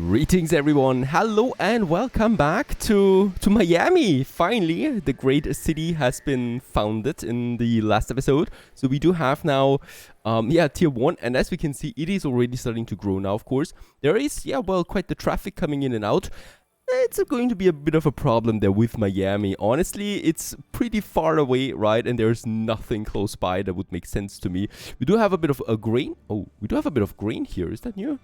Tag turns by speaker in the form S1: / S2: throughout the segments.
S1: Greetings everyone, hello and welcome back to Miami. Finally, the great city has been founded in the last episode. So we do have now, tier 1, and as we can see, it is already starting to grow now, of course. There is, quite the traffic coming in and out. It's going to be a bit of a problem there with Miami. Honestly, it's pretty far away, right? And there's nothing close by that would make sense to me. We do have a bit of a grain. Oh, we do have a bit of grain here. Is that new?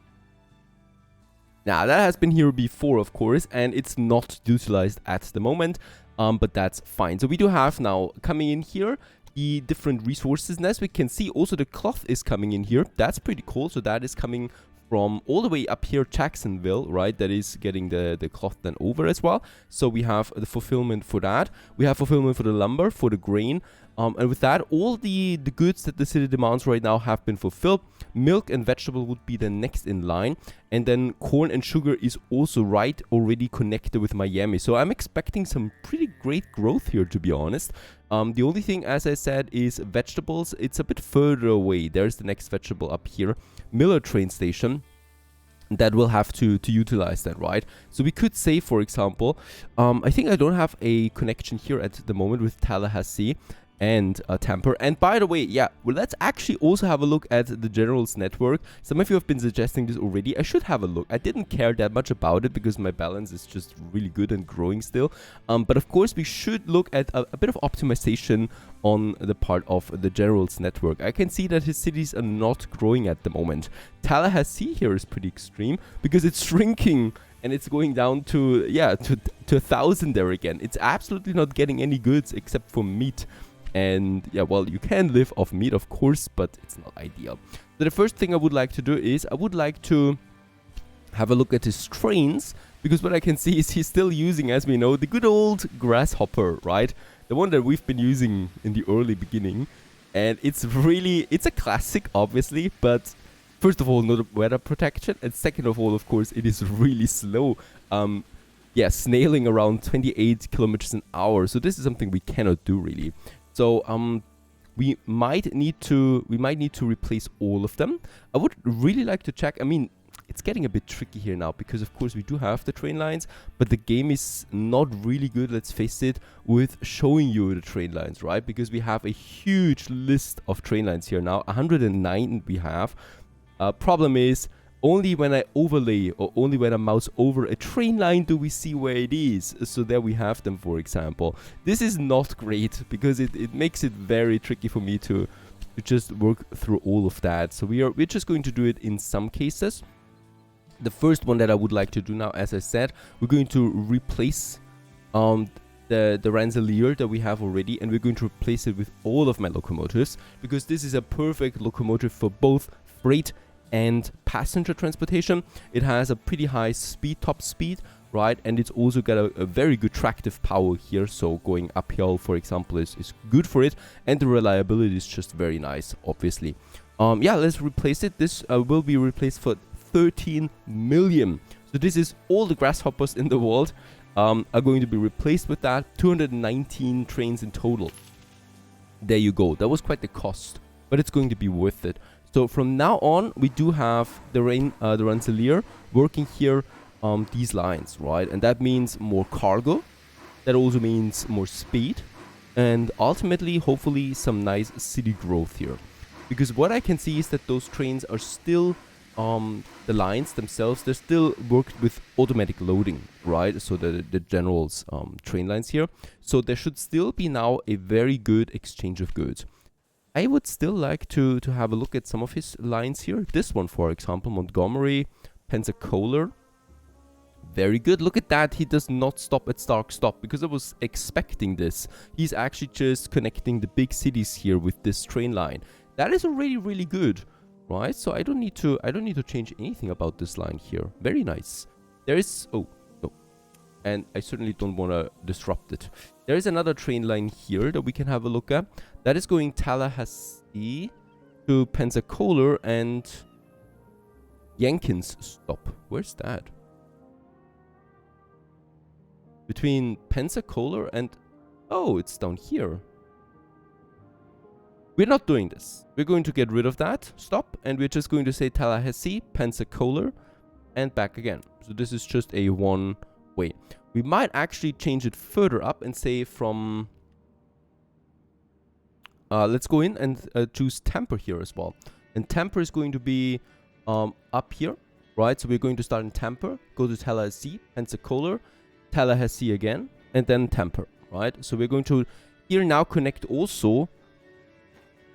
S1: Now, that has been here before, of course, and it's not utilized at the moment, but that's fine. So we do have now coming in here the different resources, and as we can see, also the cloth is coming in here. That's pretty cool. So that is coming from all the way up here, Jacksonville, right? That is getting the cloth then over as well. So we have the fulfillment for that. We have fulfillment for the lumber, for the grain. And with that, all the goods that the city demands right now have been fulfilled. Milk and vegetable would be the next in line. And then corn and sugar is also already connected with Miami. So I'm expecting some pretty great growth here, to be honest. The only thing, as I said, is vegetables. It's a bit further away. There's the next vegetable up here. Miller train station. That will have to utilize that, right? So we could say, for example, I think I don't have a connection here at the moment with Tallahassee and Tampa. And by the way, let's actually also have a look at the General's network. Some of you have been suggesting this already. I should have a look. I didn't care that much about it because my balance is just really good and growing still. But of course, we should look at a bit of optimization on the part of the General's network. I can see that his cities are not growing at the moment. Tallahassee here is pretty extreme because it's shrinking and it's going down to 1,000 there again. It's absolutely not getting any goods except for meat. And you can live off meat, of course, but it's not ideal. So the first thing I would like to do is I would like to have a look at his trains, because what I can see is he's still using, as we know, the good old grasshopper, right? The one that we've been using in the early beginning. And it's a classic, obviously, but first of all, not weather protection. And second of all, of course, it is really slow. Snailing around 28 kilometers an hour. So this is something we cannot do, really. So we might need to replace all of them. I would really like to check. I mean, it's getting a bit tricky here now because, of course, we do have the train lines, but the game is not really good, let's face it, with showing you the train lines, right? Because we have a huge list of train lines here now. 109 we have. Problem is, only when I overlay or only when I mouse over a train line do we see where it is. So there we have them, for example. This is not great because it makes it very tricky for me to just work through all of that. So we're just going to do it in some cases. The first one that I would like to do now, as I said, we're going to replace the Rensselaer that we have already, and we're going to replace it with all of my locomotives because this is a perfect locomotive for both freight and passenger transportation. It has a pretty high top speed, right? And it's also got a very good tractive power here. So going uphill, for example, is good for it. And the reliability is just very nice, obviously. Let's replace it. This will be replaced for 13 million. So this is all the grasshoppers in the world are going to be replaced with that. 219 trains in total. There you go. That was quite the cost, but it's going to be worth it. So from now on, we do have the Rensselaer working here on these lines, right? And that means more cargo. That also means more speed. And ultimately, hopefully, some nice city growth here. Because what I can see is that those trains are still, the lines themselves, they're still worked with automatic loading, right? So the General's train lines here. So there should still be now a very good exchange of goods. I would still like to have a look at some of his lines here. This one, for example, Montgomery, Pensacola. Very good. Look at that. He does not stop at Stark Stop because I was expecting this. He's actually just connecting the big cities here with this train line. That is already really good, right? So I don't need to change anything about this line here. Very nice. There is and I certainly don't want to disrupt it. There is another train line here that we can have a look at. That is going Tallahassee to Pensacola and Jenkins Stop. Where's that? Between Pensacola and... Oh, it's down here. We're not doing this. We're going to get rid of that stop, and we're just going to say Tallahassee, Pensacola, and back again. So this is just a one way. We might actually change it further up and say from... let's go in and choose temper here as well. And temper is going to be up here, right? So we're going to start in temper, go to Tallahassee, Pensacola, Tallahassee again, and then temper, right? So we're going to here now connect also,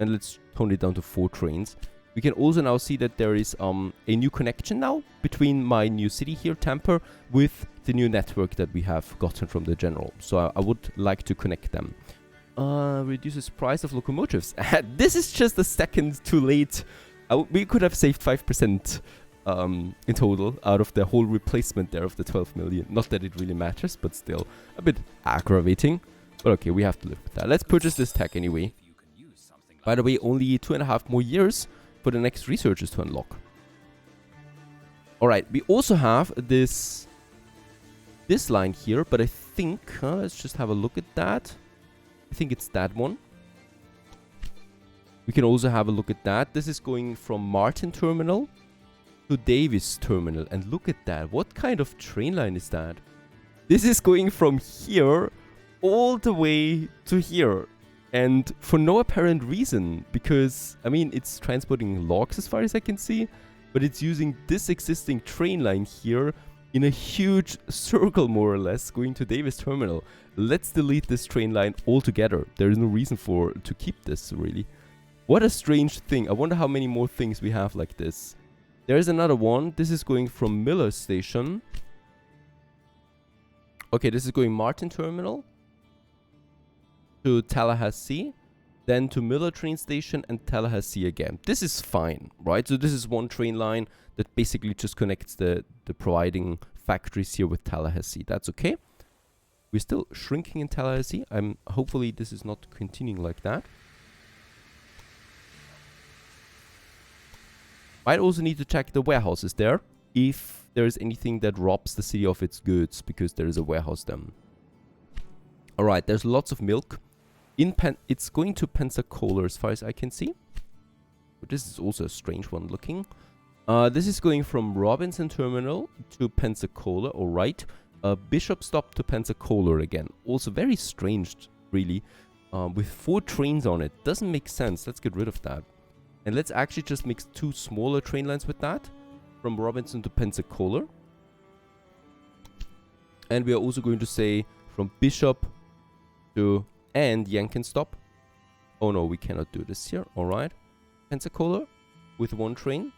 S1: and let's tone it down to 4 trains. We can also now see that there is a new connection now between my new city here, Tampa, with the new network that we have gotten from the general. So I would like to connect them. Reduces price of locomotives. This is just a second too late. We could have saved 5% in total out of the whole replacement there of the 12 million. Not that it really matters, but still a bit aggravating. But okay, we have to live with that. Let's purchase this tech anyway. By the way, only 2.5 more years for the next researchers to unlock. Alright, we also have this line here, but I think, let's just have a look at that. I think it's that one. We can also have a look at that. This is going from Martin Terminal to Davis Terminal. And look at that. What kind of train line is that? This is going from here all the way to here. And for no apparent reason, because, I mean, it's transporting logs as far as I can see, but it's using this existing train line here in a huge circle, more or less, going to Davis Terminal. Let's delete this train line altogether. There is no reason to keep this, really. What a strange thing. I wonder how many more things we have like this. There is another one. This is going from Miller Station. Okay, this is going Martin Terminal to Tallahassee, then to Miller train station and Tallahassee again. This is fine, right? So this is one train line that basically just connects the providing factories here with Tallahassee. That's okay. We're still shrinking in Tallahassee. Hopefully this is not continuing like that. Might also need to check the warehouses there, if there is anything that robs the city of its goods, because there is a warehouse then. Alright, there's lots of milk. It's going to Pensacola as far as I can see. But this is also a strange one looking. This is going from Robinson Terminal to Pensacola, alright. Bishop stop to Pensacola again. Also very strange, really. With 4 trains on it. Doesn't make sense. Let's get rid of that. And let's actually just mix 2 smaller train lines with that. From Robinson to Pensacola. And we are also going to say from Bishop to and Yankton stop. Oh no, we cannot do this here. Alright. Pensacola with 1 train.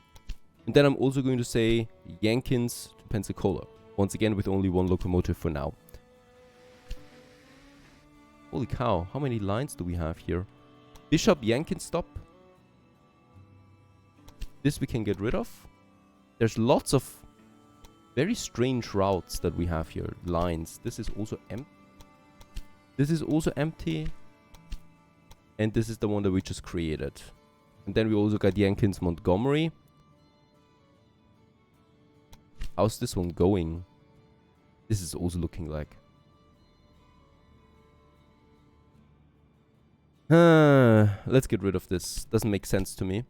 S1: And then I'm also going to say Yankins to Pensacola. Once again with only 1 locomotive for now. Holy cow, how many lines do we have here? Bishop Yankton stop. This we can get rid of. There's lots of very strange routes that we have here. Lines. This is also empty. This is also empty. And this is the one that we just created. And then we also got Yankins Montgomery. How's this one going? This is also looking like. Let's get rid of this. Doesn't make sense to me.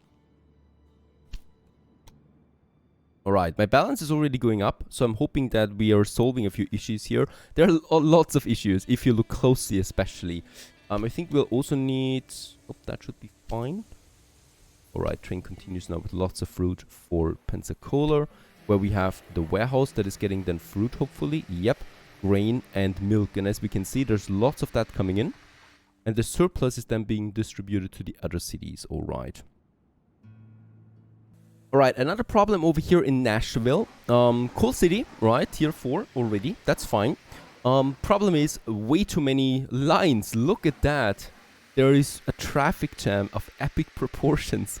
S1: Alright, my balance is already going up, so I'm hoping that we are solving a few issues here. There are lots of issues, if you look closely especially. I think we'll also need... Oh, that should be fine. Alright, train continues now with lots of fruit for Pensacola, where we have the warehouse that is getting then fruit, hopefully. Yep, grain and milk. And as we can see, there's lots of that coming in. And the surplus is then being distributed to the other cities, alright. Alright, another problem over here in Nashville. Cool city, right? Tier 4 already. That's fine. Problem is way too many lines. Look at that. There is a traffic jam of epic proportions.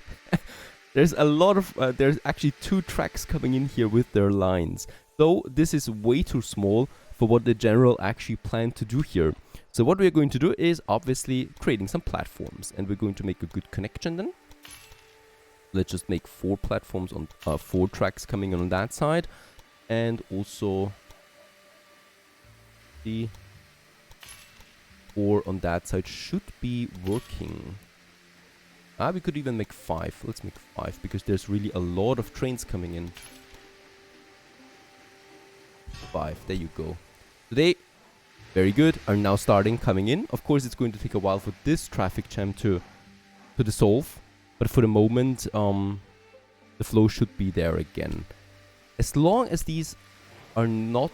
S1: There's a lot of... there's actually 2 tracks coming in here with their lines. Though this is way too small for what the general actually planned to do here. So what we're going to do is obviously creating some platforms. And we're going to make a good connection then. Let's just make 4 platforms on 4 tracks coming in on that side. And also the 4 on that side should be working. We could even make 5. Let's make 5 because there's really a lot of trains coming in. 5. There you go. So they, very good, are now coming in. Of course, it's going to take a while for this traffic jam to dissolve. But for the moment, the flow should be there again. As long as these are not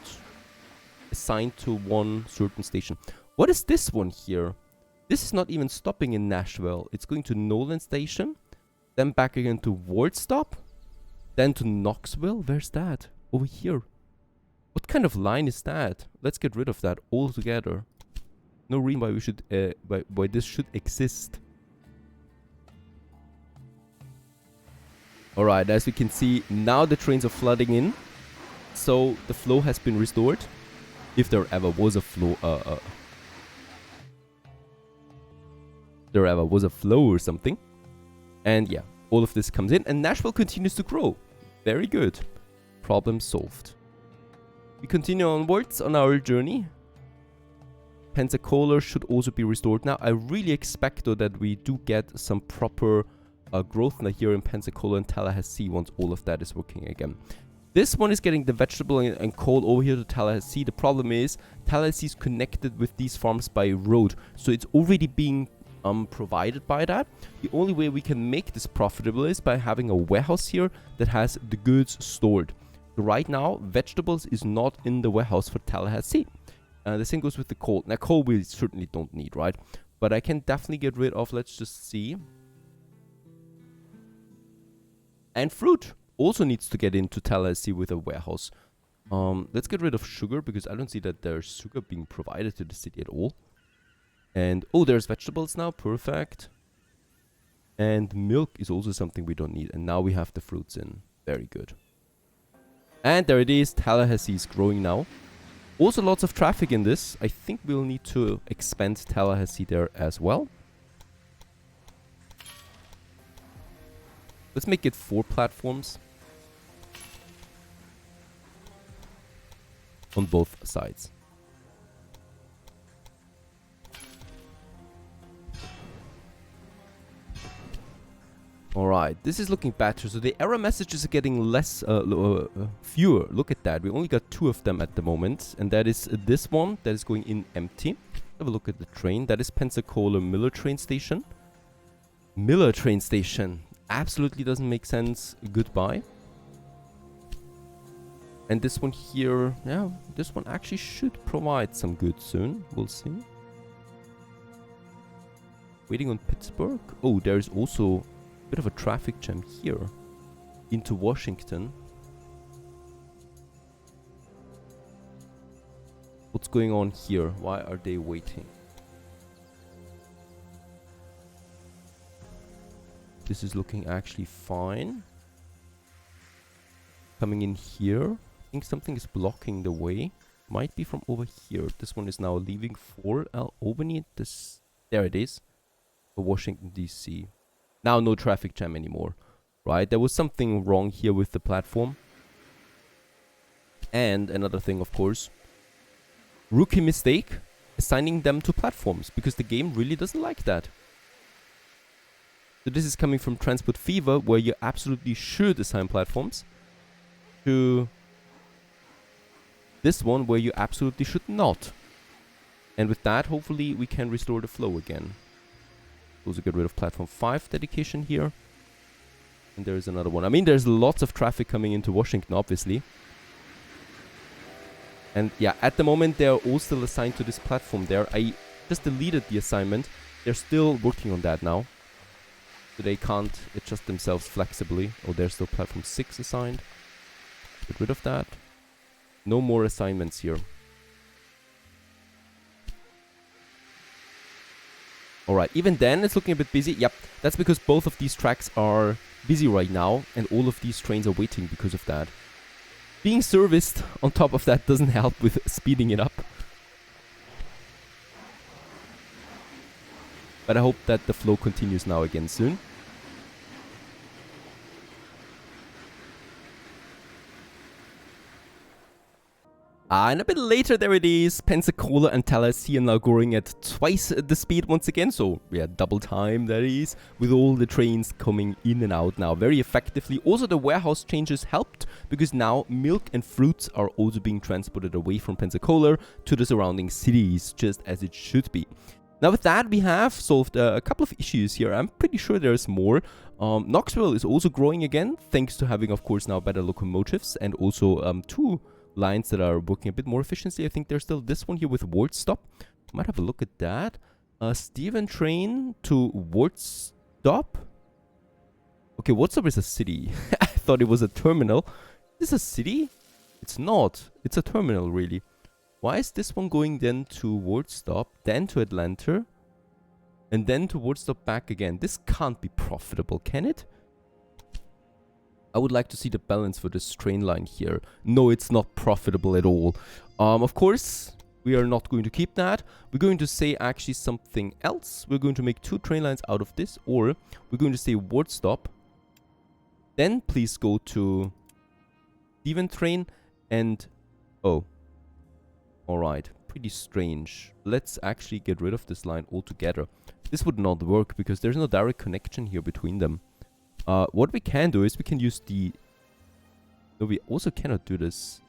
S1: assigned to one certain station. What is this one here? This is not even stopping in Nashville. It's going to Nolan Station, then back again to Wardstop, then to Knoxville. Where's that? Over here. What kind of line is that? Let's get rid of that altogether. No reason why we should, why this should exist. Alright, as we can see, now the trains are flooding in. So the flow has been restored. If there ever was a flow, or something. And yeah, all of this comes in and Nashville continues to grow. Very good. Problem solved. We continue onwards on our journey. Pensacola should also be restored now. I really expect though that we do get some proper growth now here in Pensacola and Tallahassee once all of that is working again. This one is getting the vegetable and coal over here to Tallahassee. The problem is Tallahassee is connected with these farms by road. So it's already being provided by that. The only way we can make this profitable is by having a warehouse here that has the goods stored. So right now, vegetables is not in the warehouse for Tallahassee. The same goes with the coal. Now coal we certainly don't need, right? But I can definitely get rid of, let's just see. And fruit also needs to get into Tallahassee with a warehouse. Let's get rid of sugar because I don't see that there's sugar being provided to the city at all. And oh, there's vegetables now. Perfect. And milk is also something we don't need. And now we have the fruits in. Very good. And there it is. Tallahassee is growing now. Also lots of traffic in this. I think we'll need to expand Tallahassee there as well. Let's make it 4 platforms. On both sides. Alright, this is looking better. So the error messages are getting less, fewer. Look at that. We only got 2 of them at the moment. And that is this one that is going in empty. Have a look at the train. That is Pensacola Miller train station. Miller train station. Absolutely doesn't make sense. Goodbye. And this one here, yeah, this one actually should provide some goods soon. We'll see. Waiting on Pittsburgh. Oh, there's also a bit of a traffic jam here into Washington. What's going on here? Why are they waiting? This is looking actually fine. Coming in here. I think something is blocking the way. Might be from over here. This one is now leaving for Albany. There it is. For Washington, D.C. Now no traffic jam anymore. Right? There was something wrong here with the platform. And another thing, of course. Rookie mistake. Assigning them to platforms. Because the game really doesn't like that. So this is coming from Transport Fever, where you absolutely should assign platforms. To this one where you absolutely should not. And with that, hopefully we can restore the flow again. Also get rid of platform 5 dedication here. And there is another one. I mean, there's lots of traffic coming into Washington, obviously. And yeah, at the moment they are all still assigned to this platform there. I just deleted the assignment. They're still working on that now. So they can't adjust themselves flexibly. Oh, there's still platform 6 assigned. Get rid of that. No more assignments here. Alright, even then it's looking a bit busy. Yep, that's because both of these tracks are busy right now. And all of these trains are waiting because of that. Being serviced on top of that doesn't help with speeding it up. But I hope that the flow continues now again soon. And a bit later, there it is. Pensacola and Tallahassee are now growing at twice the speed once again. So, yeah, double time, that is. With all the trains coming in and out now very effectively. Also, the warehouse changes helped because now milk and fruits are also being transported away from Pensacola to the surrounding cities, just as it should be. Now, with that, we have solved a couple of issues here. I'm pretty sure there's more. Knoxville is also growing again, thanks to having, of course, now better locomotives and also two lines that are working a bit more efficiently. I think there's still this one here with Ward Stop. Might have a look at that. Stephen train to Ward Stop. Okay, Ward Stop is a city. I thought it was a terminal. Is this a city? It's not. It's a terminal, really. Why is this one going then to Ward Stop, then to Atlanta, and then to Ward Stop back again? This can't be profitable, can it? I would like to see the balance for this train line here. No, it's not profitable at all. Of course, we are not going to keep that. We're going to say actually something else. We're going to make two train lines out of this, or we're going to say Ward Stop. Then please go to Stephen train and... Oh. Alright, pretty strange. Let's actually get rid of this line altogether. This would not work because there's no direct connection here between them. What we can do is we can use the... No, we also cannot do this.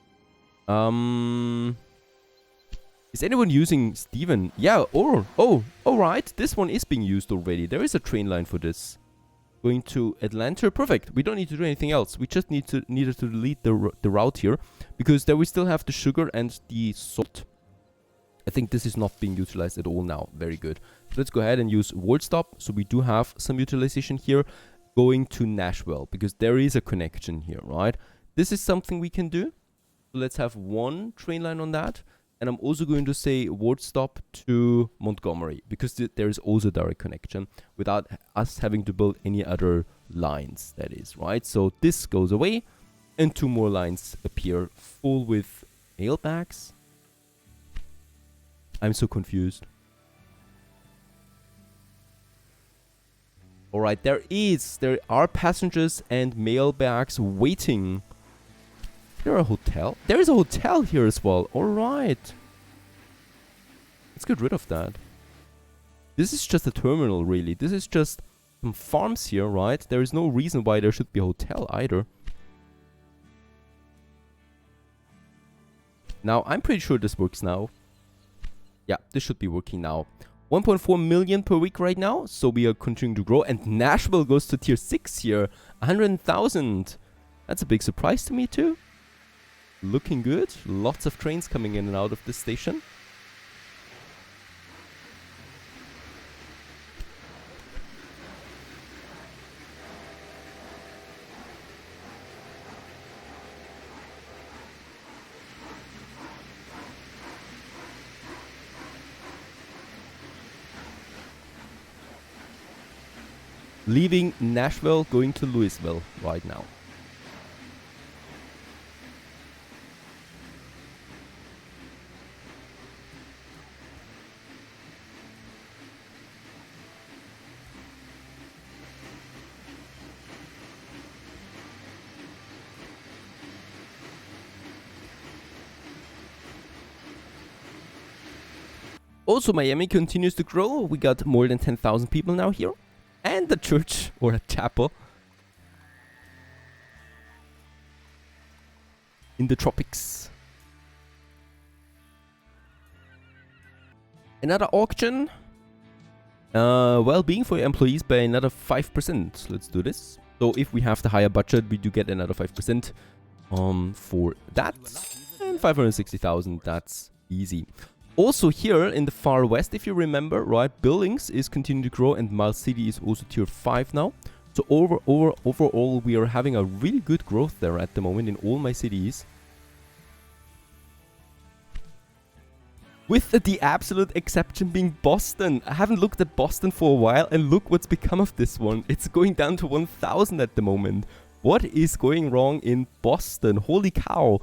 S1: Is anyone using Steven? Yeah, or... Oh, alright. This one is being used already. There is a train line for this. Going to Atlanta. Perfect. We don't need to do anything else. We just needed to delete the route here. Because there we still have the sugar and the salt. I think this is not being utilized at all now. Very good. So let's go ahead and use Ward Stop. So we do have some utilization here. Going to Nashville, because there is a connection here, right? This is something we can do. So let's have one train line on that. And I'm also going to say Ward Stop to Montgomery, because there is also a direct connection without us having to build any other lines, that is, right? So this goes away, and two more lines appear, full with mail bags. I'm so confused. Alright, there are passengers and mail bags waiting. Is there a hotel? There is a hotel here as well. Alright. Let's get rid of that. This is just a terminal, really. This is just some farms here, right? There is no reason why there should be a hotel either. Now, I'm pretty sure this works now. Yeah, this should be working now. 1.4 million per week right now, so we are continuing to grow. And Nashville goes to tier 6 here, 100,000. That's a big surprise to me too. Looking good. Lots of trains coming in and out of this station. Leaving Nashville, going to Louisville right now. Also, Miami continues to grow. We got more than 10,000 people now here. And the church, or a chapel, in the tropics. Another auction. Well-being for your employees by another 5%. Let's do this. So if we have the higher budget, we do get another 5% for that. And 560,000, that's easy. Also here in the far west, if you remember, right, Billings is continuing to grow and Miles City is also tier 5 now. So overall, we are having a really good growth there at the moment in all my cities. With the absolute exception being Boston. I haven't looked at Boston for a while, and look what's become of this one. It's going down to 1,000 at the moment. What is going wrong in Boston? Holy cow.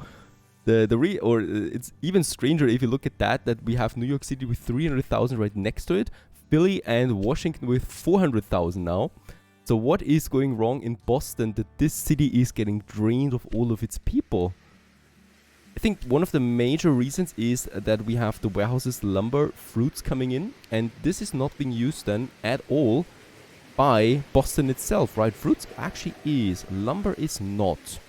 S1: It's even stranger if you look at that we have New York City with 300,000 right next to it, Philly and Washington with 400,000 now. So what is going wrong in Boston that this city is getting drained of all of its people? I think one of the major reasons is that we have the warehouses, lumber, fruits coming in, and this is not being used then at all by Boston itself, right? Fruits actually is, lumber is not.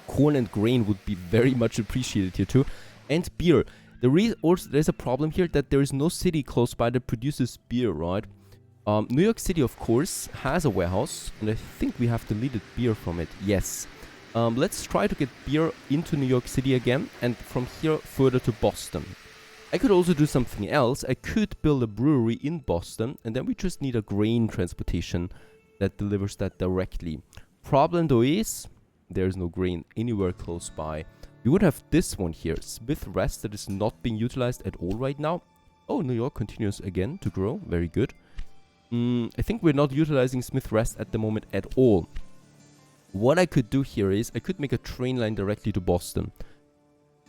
S1: Corn and grain would be very much appreciated here too, and beer. There's a problem here that there is no city close by that produces beer, right? New York City, of course, has a warehouse, and I think we have deleted beer from it. Yes. Let's try to get beer into New York City again, and from here further to Boston. I could also do something else. I could build a brewery in Boston, and then we just need a grain transportation that delivers that directly. Problem though is, there's no grain anywhere close by. We would have this one here, Smith Rest, that is not being utilized at all right now. Oh, New York continues again to grow. Very good. I think we're not utilizing Smith Rest at the moment at all. What I could do here is I could make a train line directly to Boston.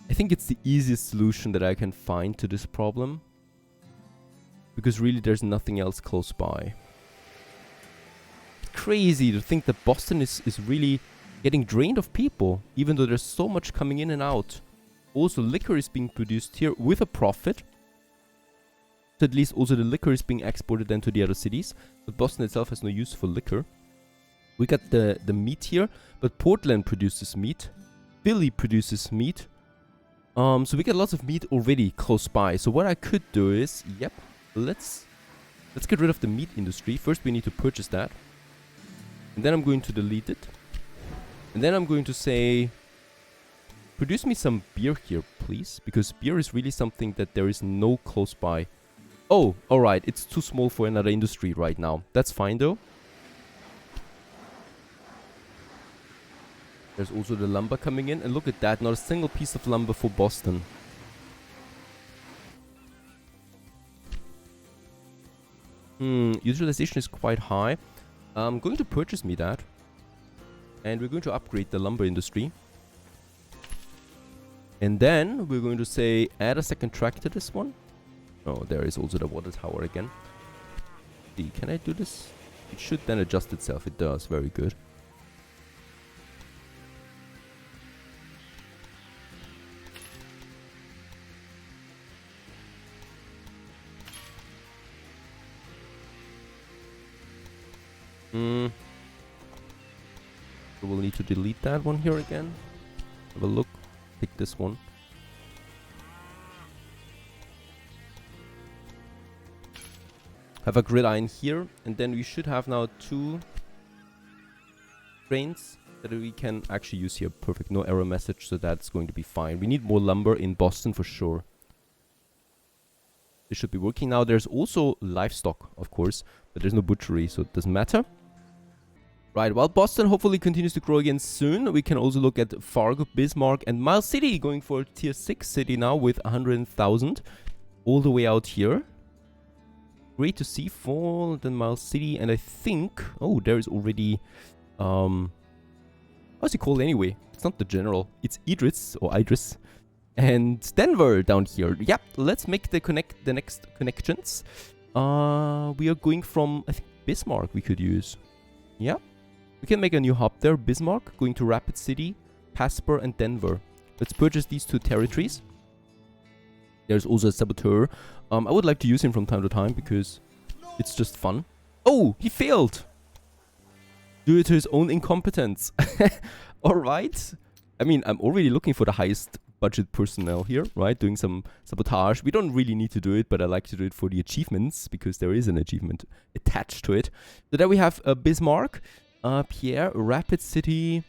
S1: I think it's the easiest solution that I can find to this problem, because really there's nothing else close by. Crazy to think that Boston is really getting drained of people, even though there's so much coming in and out. Also, liquor is being produced here with a profit. So at least also the liquor is being exported then to the other cities, but Boston itself has no use for liquor. We got the meat here, but Portland produces meat. Philly produces meat. So we get lots of meat already close by. So what I could do is, yep, let's get rid of the meat industry. First we need to purchase that. And then I'm going to delete it. And then I'm going to say, produce me some beer here, please. Because beer is really something that there is no close by. Oh, alright, it's too small for another industry right now. That's fine though. There's also the lumber coming in, and look at that, not a single piece of lumber for Boston. Utilization is quite high. I'm going to purchase me that. And we're going to upgrade the lumber industry. And then we're going to say, add a second track to this one. Oh, there is also the water tower again. See, can I do this? It should then adjust itself. It does, very good. So we'll need to delete that one here again. Have a look. Pick this one. Have a gridiron here, and then we should have now 2 trains that we can actually use here. Perfect, no error message, so that's going to be fine. We need more lumber in Boston for sure. This should be working now. There's also livestock, of course, but there's no butchery, so it doesn't matter. Right, while Boston hopefully continues to grow again soon, we can also look at Fargo, Bismarck, and Miles City, going for a tier 6 city now with 100,000 all the way out here. Great to see for the Miles City, and I think, oh, there is already, how's he called anyway? It's not the general, it's Idris, or Idris, and Denver down here. Yep, let's make the next connections. We are going from, I think, Bismarck we could use. Yeah. We can make a new hub there, Bismarck, going to Rapid City, Casper, and Denver. Let's purchase these 2 territories. There's also a saboteur. I would like to use him from time to time because it's just fun. Oh, he failed! Due to his own incompetence. Alright. I mean, I'm already looking for the highest budget personnel here, right? Doing some sabotage. We don't really need to do it, but I like to do it for the achievements because there is an achievement attached to it. So there we have Bismarck. Pierre, Rapid City,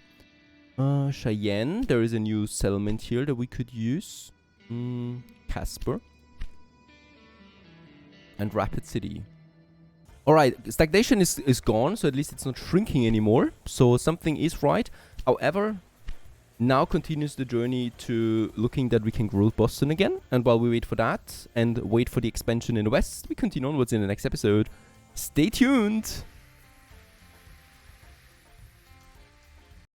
S1: Cheyenne. There is a new settlement here that we could use. Casper. And Rapid City. Alright, stagnation is gone, so at least it's not shrinking anymore. So something is right. However, now continues the journey to looking that we can grow Boston again. And while we wait for that and wait for the expansion in the west, we continue onwards in the next episode. Stay tuned!